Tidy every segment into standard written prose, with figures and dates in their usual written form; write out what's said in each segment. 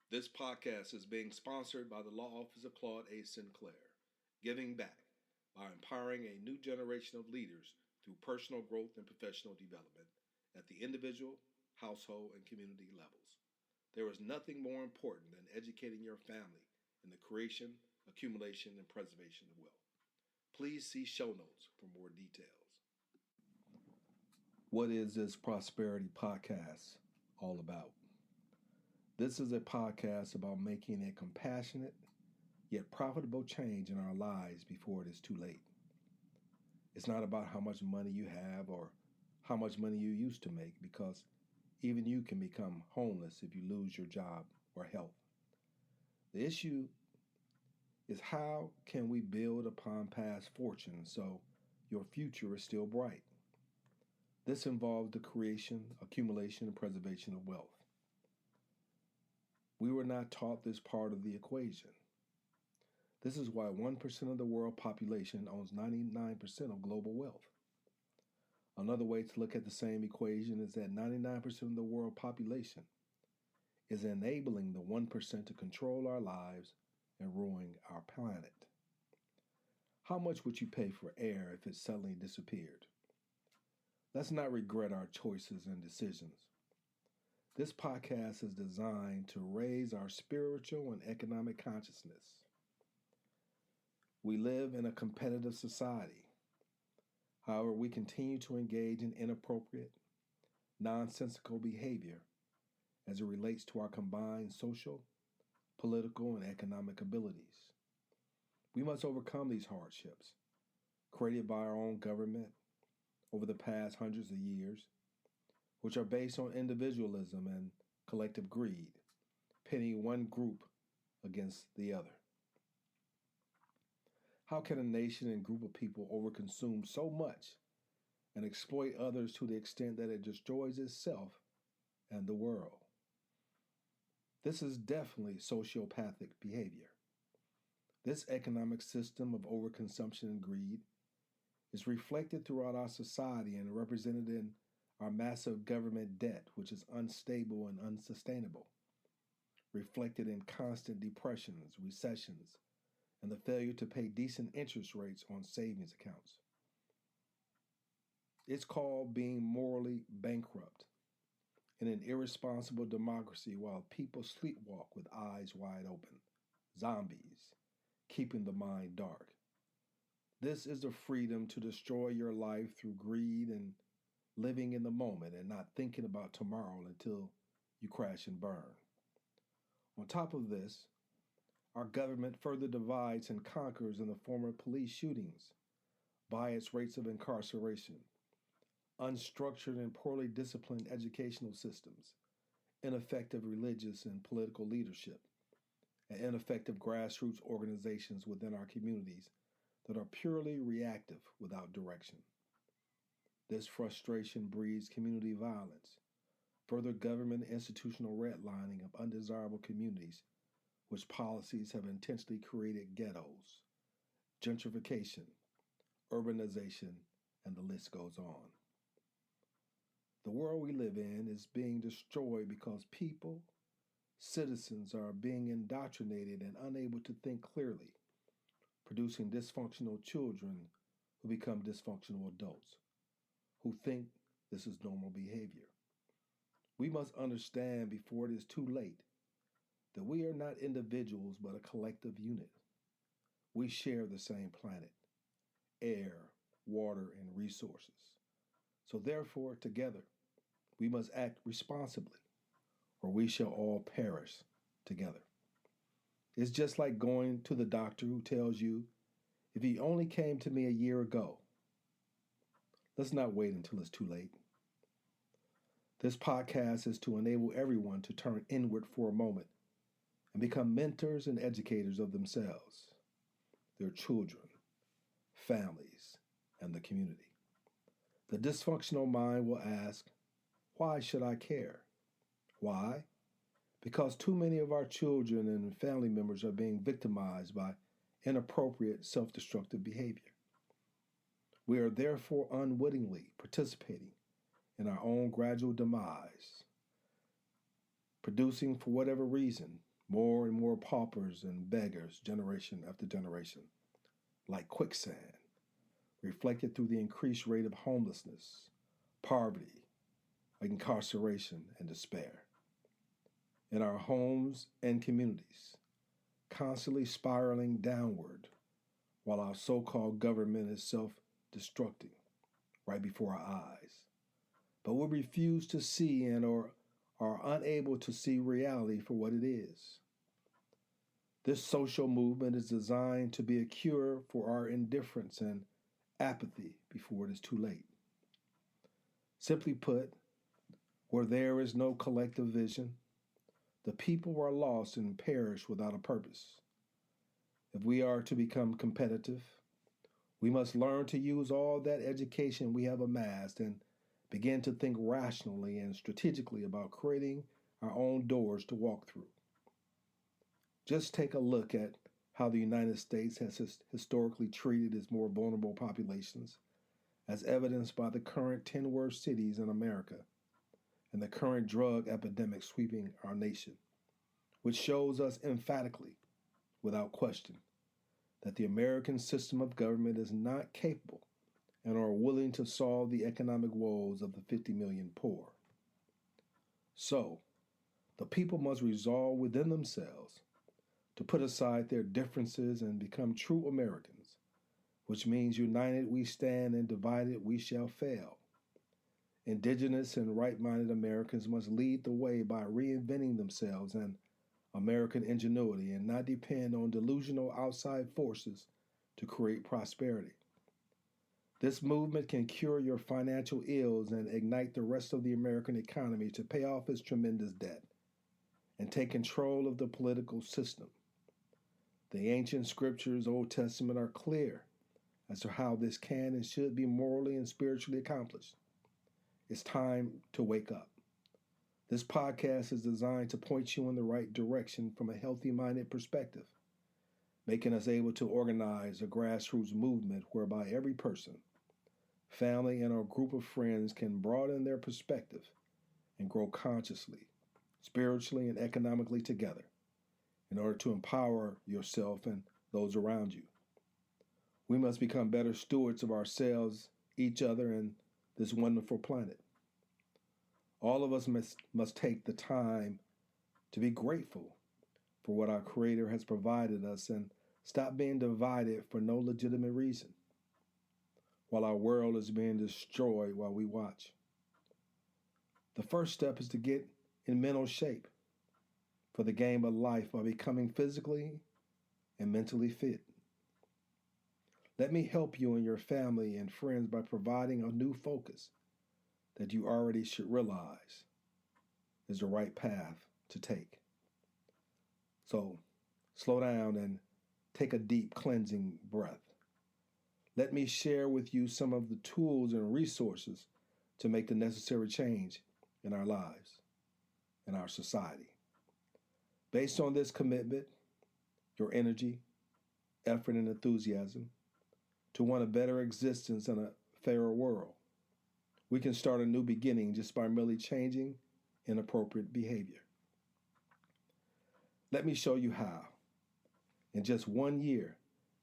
This podcast is being sponsored by the Law Office of Claude A. Sinclair, giving back by empowering a new generation of leaders through personal growth and professional development at the individual, household, and community levels. There is nothing more important than educating your family in the creation, accumulation, and preservation of wealth. Please see show notes for more details. What is this Prosperity Podcast all about? This is a podcast about making a compassionate yet profitable change in our lives before it is too late. It's not about how much money you have or how much money you used to make, because even you can become homeless if you lose your job or health. The issue is, how can we build upon past fortune so your future is still bright? This involves the creation, accumulation, and preservation of wealth. We were not taught this part of the equation. This is why 1% of the world population owns 99% of global wealth. Another way to look at the same equation is that 99% of the world population is enabling the 1% to control our lives and ruin our planet. How much would you pay for air if it suddenly disappeared? Let's not regret our choices and decisions. This podcast is designed to raise our spiritual and economic consciousness. We live in a competitive society. However, we continue to engage in inappropriate, nonsensical behavior as it relates to our combined social, political, and economic abilities. We must overcome these hardships created by our own government over the past hundreds of years, which are based on individualism and collective greed, pitting one group against the other. How can a nation and group of people overconsume so much and exploit others to the extent that it destroys itself and the world? This is definitely sociopathic behavior. This economic system of overconsumption and greed is reflected throughout our society and represented in our massive government debt, which is unstable and unsustainable, reflected in constant depressions, recessions, and the failure to pay decent interest rates on savings accounts. It's called being morally bankrupt in an irresponsible democracy while people sleepwalk with eyes wide open, zombies, keeping the mind dark. This is the freedom to destroy your life through greed and living in the moment and not thinking about tomorrow until you crash and burn. On top of this, our government further divides and conquers in the form of police shootings, by its rates of incarceration, unstructured and poorly disciplined educational systems, ineffective religious and political leadership, and ineffective grassroots organizations within our communities that are purely reactive without direction. This frustration breeds community violence, further government institutional redlining of undesirable communities, which policies have intentionally created ghettos, gentrification, urbanization, and the list goes on. The world we live in is being destroyed because people, citizens, are being indoctrinated and unable to think clearly, producing dysfunctional children who become dysfunctional adults, who think this is normal behavior. We must understand before it is too late that we are not individuals but a collective unit. We share the same planet, air, water, and resources. So therefore, together, we must act responsibly, or we shall all perish together. It's just like going to the doctor who tells you, if you only came to me a year ago. Let's not wait until it's too late. This podcast is to enable everyone to turn inward for a moment and become mentors and educators of themselves, their children, families, and the community. The dysfunctional mind will ask, why should I care? Why? Because too many of our children and family members are being victimized by inappropriate self-destructive behavior. We are therefore unwittingly participating in our own gradual demise, producing, for whatever reason, More and more paupers and beggars, generation after generation, like quicksand, reflected through the increased rate of homelessness, poverty, incarceration, and despair. In our homes and communities, constantly spiraling downward while our so called government is self destructing right before our eyes. But we refuse to see and or are unable to see reality for what it is. This social movement is designed to be a cure for our indifference and apathy before it is too late. Simply put, where there is no collective vision, the people are lost and perish without a purpose. If we are to become competitive, we must learn to use all that education we have amassed and begin to think rationally and strategically about creating our own doors to walk through. Just take a look at how the United States has historically treated its more vulnerable populations, as evidenced by the current 10 worst cities in America and the current drug epidemic sweeping our nation, which shows us emphatically, without question, that the American system of government is not capable and are willing to solve the economic woes of the 50 million poor. So, the people must resolve within themselves to put aside their differences and become true Americans, which means united we stand and divided we shall fail. Indigenous and right-minded Americans must lead the way by reinventing themselves and American ingenuity and not depend on delusional outside forces to create prosperity. This movement can cure your financial ills and ignite the rest of the American economy to pay off its tremendous debt and take control of the political system. The ancient scriptures, Old Testament, are clear as to how this can and should be morally and spiritually accomplished. It's time to wake up. This podcast is designed to point you in the right direction from a healthy-minded perspective, making us able to organize a grassroots movement whereby every person, family, and our group of friends can broaden their perspective and grow consciously, spiritually, and economically together in order to empower yourself and those around you. We must become better stewards of ourselves, each other, and this wonderful planet. All of us must take the time to be grateful for what our Creator has provided us and stop being divided for no legitimate reason while our world is being destroyed while we watch. The first step is to get in mental shape for the game of life by becoming physically and mentally fit. Let me help you and your family and friends by providing a new focus that you already should realize is the right path to take. So, slow down and take a deep cleansing breath. Let me share with you some of the tools and resources to make the necessary change in our lives, in our society. Based on this commitment, your energy, effort, and enthusiasm to want a better existence and a fairer world, we can start a new beginning just by merely changing inappropriate behavior. Let me show you how, in just 1 year,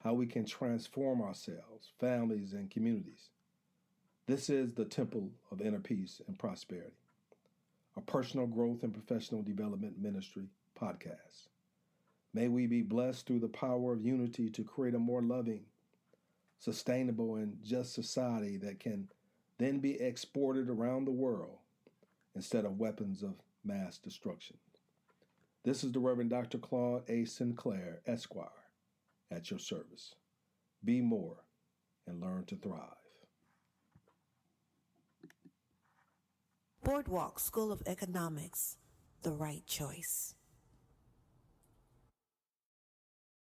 how we can transform ourselves, families, and communities. This is the Temple of Inner Peace and Prosperity, a personal growth and professional development ministry podcast. May we be blessed through the power of unity to create a more loving, sustainable, and just society that can then be exported around the world instead of weapons of mass destruction. This is the Reverend Dr. Claude A. Sinclair, Esquire, at your service. Be more and learn to thrive. Boardwalk School of Economics, the right choice.